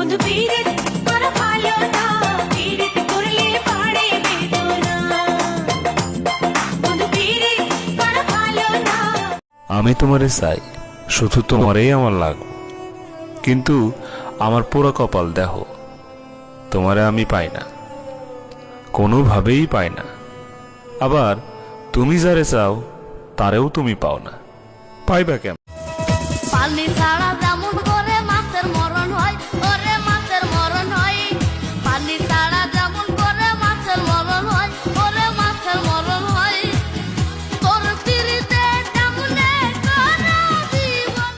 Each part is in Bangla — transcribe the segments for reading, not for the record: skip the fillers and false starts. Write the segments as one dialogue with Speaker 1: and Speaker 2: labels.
Speaker 1: বন্ধু পীড়িত করা ভালো না, পীড়িত করলে পারে বেদনা, বন্ধু পীড়িত করা ভালো না।
Speaker 2: আমি তোমারে চাই, শুধু তোমারেই আমার লাগবে, কিন্তু আমার পুরো কপাল দেখো, তোমারে আমি পাই না, কোনোভাবেই পাই না। আবার তুমি যারে চাও তারেও তুমি পাও না, পাইবা কেমন?
Speaker 3: পানি ছাড়া যেমন করে মাছের মরণ হয়, ওরে মাছের মরণ হয়। পানি ছাড়া যেমন করে মাছের মরণ হয়, ওরে মাছের মরণ হয়। তোর পিরিতে কেমনে করা জীবন।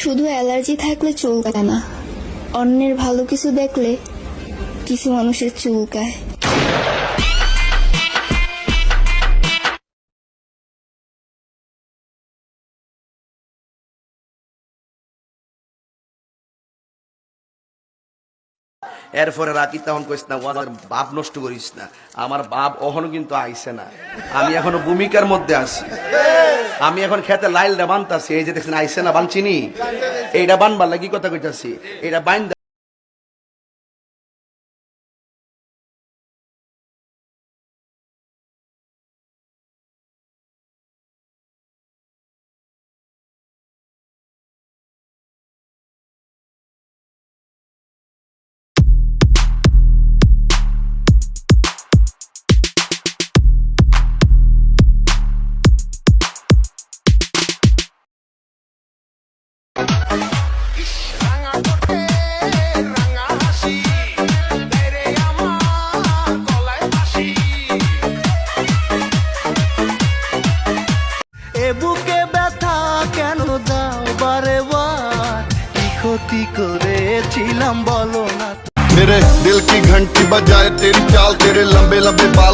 Speaker 4: শুধু অ্যালার্জি থাকলে চুলকায় না, অন্যের ভালো কিছু দেখলে কিছু মানুষের চুলকায়।
Speaker 5: এরপরে রাখি তখন কইস না আমার বাপ নষ্ট করিস না, আমার বাপ অহনো কিন্তু আইসে না, আমি এখনো ভূমিকার মধ্যে আছি। আমি এখন খেতে লাইলটা বানতাছি, এই যে দেখছেন আইসে না বানচিনি, এইটা বানবার লাগি কথা কইতাছি, এইটা বাইন
Speaker 6: বুকে ব্যথা কেন দাও বারে বার, কি ক্ষতি করেছিলাম বলো না।
Speaker 7: मेरे दिल की घंटी बजाए तेरी चाल, तेरे लंबे लंबे बाल